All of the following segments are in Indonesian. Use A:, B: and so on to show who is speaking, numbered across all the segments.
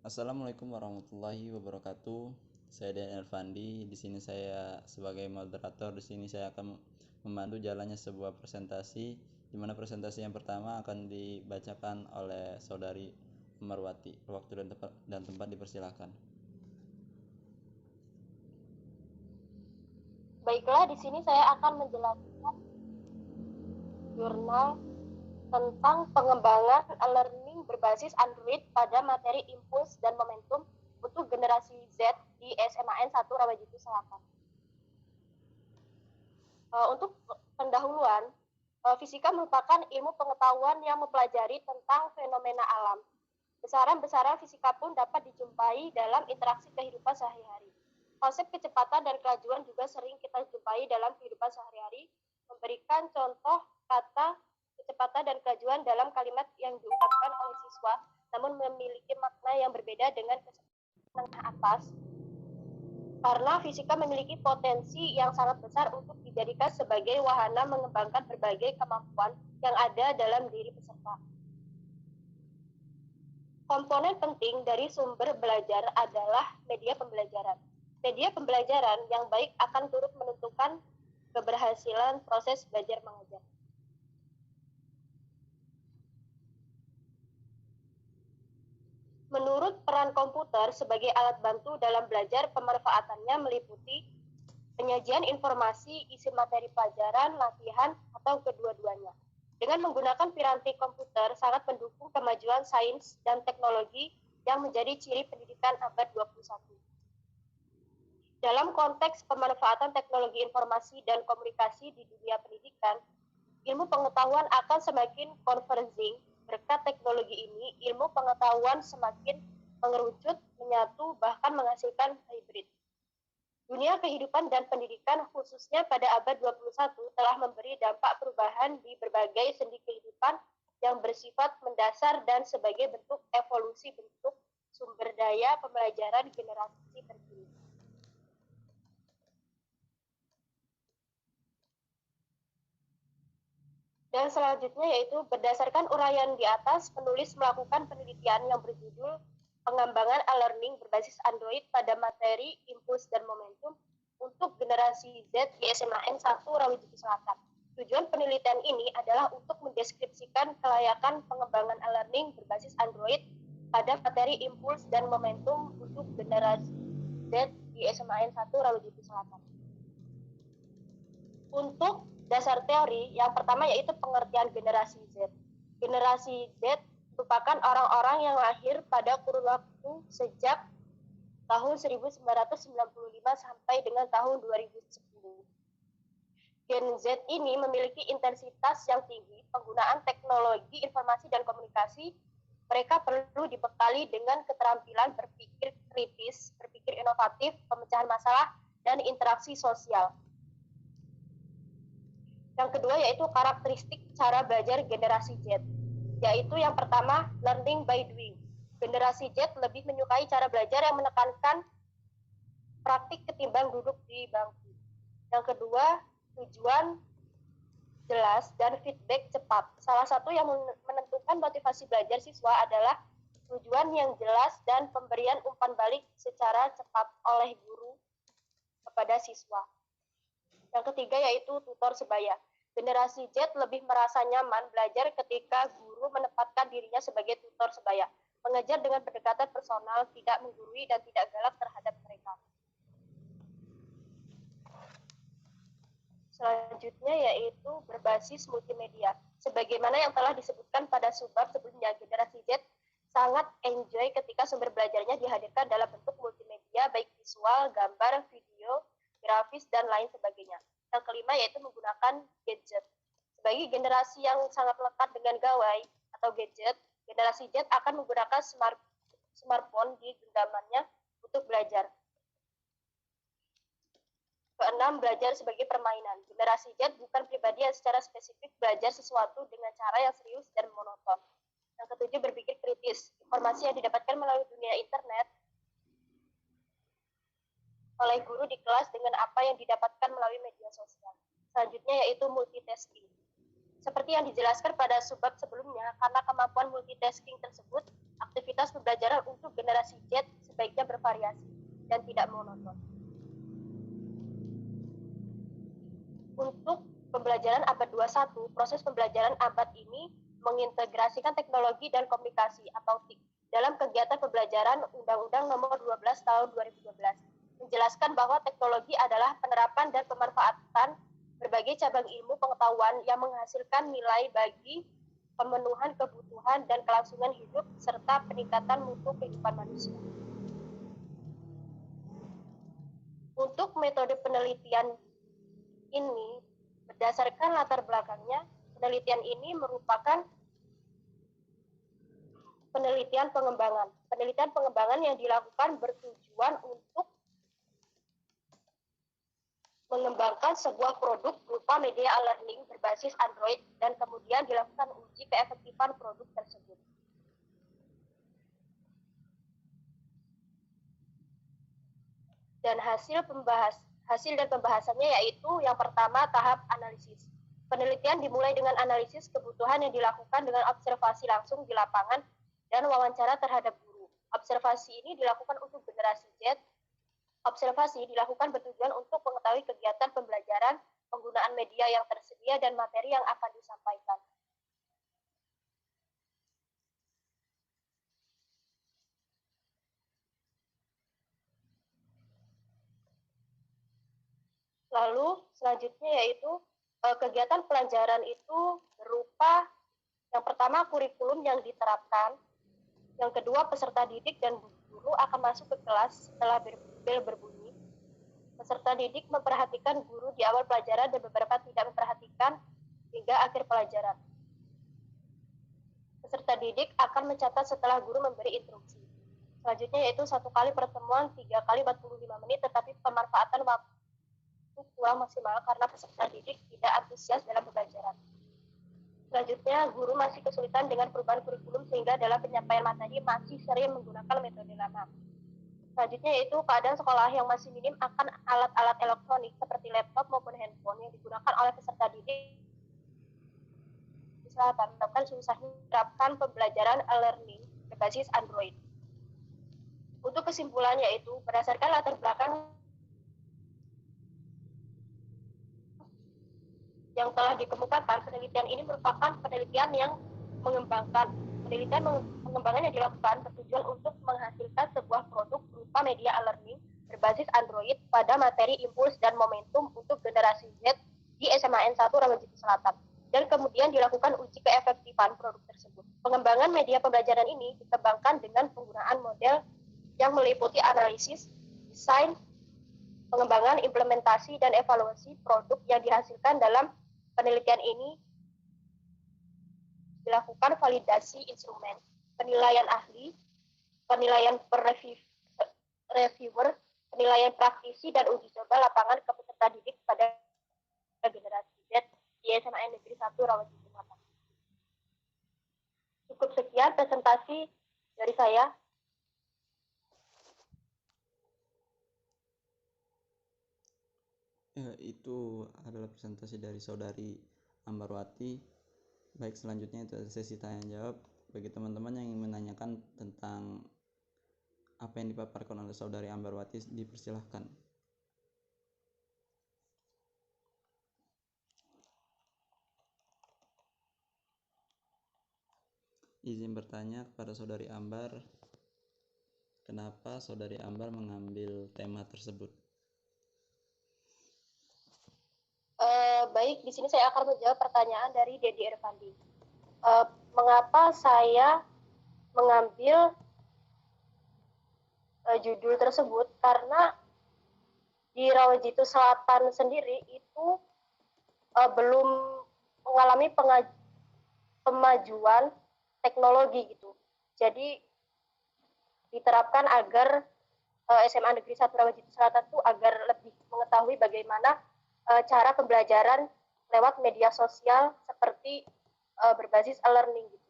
A: Assalamualaikum warahmatullahi wabarakatuh. Saya Daniel Fandi. Di sini saya sebagai moderator. Di sini saya akan memandu jalannya sebuah presentasi, di mana presentasi yang pertama akan dibacakan oleh saudari Marwati. Waktu dan tempat dipersilakan.
B: Baiklah, di sini saya akan menjelaskan jurnal tentang pengembangan e-learning berbasis Android pada materi impuls dan momentum untuk generasi Z di SMAN 1 Rawajati Selatan. Untuk pendahuluan, fisika merupakan ilmu pengetahuan yang mempelajari tentang fenomena alam. Besaran-besaran fisika pun dapat dijumpai dalam interaksi kehidupan sehari-hari. Konsep kecepatan dan kelajuan juga sering kita jumpai dalam kehidupan sehari-hari, memberikan contoh kata kecepatan dan kelajuan dalam kalimat yang diungkapkan oleh siswa, namun memiliki makna yang berbeda dengan kecepatan atas, karena fisika memiliki potensi yang sangat besar untuk dijadikan sebagai wahana mengembangkan berbagai kemampuan yang ada dalam diri peserta. Komponen penting dari sumber belajar adalah media pembelajaran. Media pembelajaran yang baik akan turut menentukan keberhasilan proses belajar mengajar. Menurut peran komputer sebagai alat bantu dalam belajar, pemanfaatannya meliputi penyajian informasi, isi materi pelajaran, latihan, atau kedua-duanya. Dengan menggunakan piranti komputer sangat mendukung kemajuan sains dan teknologi yang menjadi ciri pendidikan abad 21. Dalam konteks pemanfaatan teknologi informasi dan komunikasi di dunia pendidikan, ilmu pengetahuan akan semakin converging. Berkat teknologi ini, ilmu pengetahuan semakin mengerucut, menyatu, bahkan menghasilkan hybrid. Dunia kehidupan dan pendidikan khususnya pada abad 21 telah memberi dampak perubahan di berbagai sendi kehidupan yang bersifat mendasar dan sebagai bentuk evolusi bentuk sumber daya pembelajaran generasi terkini. Dan selanjutnya yaitu berdasarkan uraian di atas, penulis melakukan penelitian yang berjudul Pengembangan e-learning berbasis Android pada materi, impuls, dan momentum untuk generasi Z di SMAN 1 Rawajati Selatan. Tujuan penelitian ini adalah untuk mendeskripsikan kelayakan pengembangan e-learning berbasis Android pada materi, impuls, dan momentum untuk generasi Z di SMAN 1 Rawajati Selatan. Untuk dasar teori, yang pertama yaitu pengertian generasi Z. Generasi Z merupakan orang-orang yang lahir pada kurun waktu sejak tahun 1995 sampai dengan tahun 2010. Gen Z ini memiliki intensitas yang tinggi penggunaan teknologi informasi dan komunikasi. Mereka perlu dibekali dengan keterampilan berpikir kritis, berpikir inovatif, pemecahan masalah, dan interaksi sosial. Yang kedua yaitu karakteristik cara belajar generasi Z, yaitu yang pertama, learning by doing. Generasi Z lebih menyukai cara belajar yang menekankan praktik ketimbang duduk di bangku. Yang kedua, tujuan jelas dan feedback cepat. Salah satu yang menentukan motivasi belajar siswa adalah tujuan yang jelas dan pemberian umpan balik secara cepat oleh guru kepada siswa. Yang ketiga yaitu tutor sebaya. Generasi Z lebih merasa nyaman belajar ketika guru menempatkan dirinya sebagai tutor sebaya, mengajar dengan pendekatan personal, tidak menggurui dan tidak galak terhadap mereka. Selanjutnya yaitu berbasis multimedia. Sebagaimana yang telah disebutkan pada subbab sebelumnya, generasi Z sangat enjoy ketika sumber belajarnya dihadirkan dalam bentuk multimedia, baik visual, gambar, video, grafis, dan lain sebagainya. Yang kelima yaitu menggunakan gadget. Sebagai generasi yang sangat lekat dengan gawai atau gadget, generasi Z akan menggunakan smartphone di genggamannya untuk belajar. Keenam, belajar sebagai permainan. Generasi Z bukan pribadi yang secara spesifik belajar sesuatu dengan cara yang serius dan monoton. Yang ketujuh, berpikir kritis. Informasi yang didapatkan melalui dunia internet oleh guru di kelas dengan apa yang didapatkan melalui media sosial. Selanjutnya yaitu multitasking. Seperti yang dijelaskan pada subbab sebelumnya, karena kemampuan multitasking tersebut Aktivitas pembelajaran untuk generasi Z sebaiknya bervariasi dan tidak monoton. Untuk pembelajaran abad 21, proses pembelajaran abad ini mengintegrasikan teknologi dan komunikasi atau TIK dalam kegiatan pembelajaran Undang-Undang Nomor 12 Tahun 2012, menjelaskan bahwa teknologi adalah penerapan dan pemanfaatan berbagai cabang ilmu pengetahuan yang menghasilkan nilai bagi pemenuhan kebutuhan dan kelangsungan hidup serta peningkatan mutu kehidupan manusia. Untuk metode penelitian ini, berdasarkan latar belakangnya, penelitian ini merupakan penelitian pengembangan. Penelitian pengembangan yang dilakukan bertujuan untuk mengembangkan sebuah produk berupa media e-learning berbasis Android dan kemudian dilakukan uji keefektifan produk tersebut. Dan hasil dan pembahasannya yaitu yang pertama tahap analisis. Penelitian dimulai dengan analisis kebutuhan yang dilakukan dengan observasi langsung di lapangan dan wawancara terhadap guru. Observasi ini dilakukan untuk generasi Z. Observasi dilakukan bertujuan untuk mengetahui kegiatan pembelajaran, penggunaan media yang tersedia, dan materi yang akan disampaikan. Lalu selanjutnya yaitu kegiatan pelajaran itu berupa yang pertama kurikulum yang diterapkan, yang kedua peserta didik dan guru akan masuk ke kelas setelah bel berbunyi. Peserta didik memperhatikan guru di awal pelajaran dan beberapa tidak memperhatikan hingga akhir pelajaran. Peserta didik akan mencatat setelah guru memberi instruksi. Selanjutnya yaitu 1 kali pertemuan 3 kali 45 menit, tetapi pemanfaatan waktu kurang maksimal karena peserta didik tidak antusias dalam pembelajaran. Selanjutnya, guru masih kesulitan dengan perubahan kurikulum sehingga dalam penyampaian materi masih sering menggunakan metode lama. Selanjutnya yaitu keadaan sekolah yang masih minim akan alat-alat elektronik seperti laptop maupun handphone yang digunakan oleh peserta didik. Bahkan susahnya menerapkan pembelajaran e-learning berbasis Android. Untuk kesimpulannya yaitu berdasarkan latar belakang yang telah dikemukakan, penelitian ini merupakan penelitian yang mengembangkan. Penelitian pengembangan yang dilakukan bertujuan untuk menghasilkan sebuah produk berupa media e-learning berbasis Android pada materi impuls dan momentum untuk generasi Z di SMA N1 Rawajati Selatan. Dan kemudian dilakukan uji keefektifan produk tersebut. Pengembangan media pembelajaran ini dikembangkan dengan penggunaan model yang meliputi analisis, desain, pengembangan, implementasi, dan evaluasi produk yang dihasilkan dalam penelitian ini. Dilakukan validasi instrumen, penilaian ahli, penilaian reviewer, penilaian praktisi, dan uji coba lapangan ke peserta didik pada generasi Z di SMA Negeri 1 Rawajati Selatan. Cukup sekian presentasi dari saya.
A: Itu adalah presentasi dari saudari Ambarwati. Baik, selanjutnya itu sesi tanya jawab. Bagi teman-teman yang ingin menanyakan tentang apa yang dipaparkan oleh saudari Ambarwati, dipersilahkan. Izin bertanya kepada saudari Ambar, kenapa saudari Ambar mengambil tema tersebut?
B: Baik, di sini saya akan menjawab pertanyaan dari Dedi Irfandi. Mengapa saya mengambil judul tersebut? Karena di Rawajati Selatan sendiri itu belum mengalami pemajuan teknologi gitu. Jadi diterapkan agar SMA Negeri 1 Rawajati Selatan itu agar lebih mengetahui bagaimana cara pembelajaran lewat media sosial seperti berbasis e-learning gitu.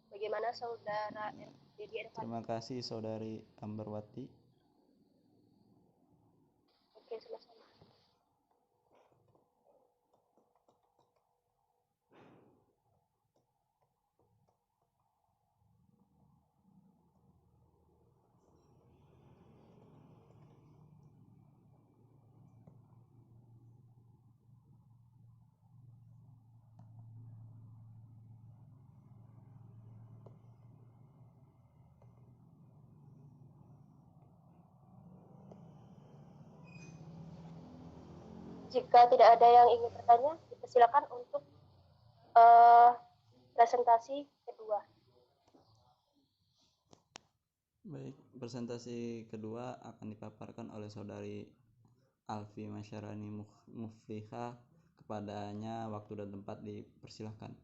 B: Bagaimana saudara Dedi Irfan?
A: Terima kasih saudari Ambarwati.
B: Oke, sama-sama. Jika tidak ada yang ingin bertanya, dipersilakan untuk presentasi kedua.
A: Baik, presentasi kedua akan dipaparkan oleh saudari Alfi Masyarani Mufliha. Kepadanya waktu dan tempat dipersilahkan.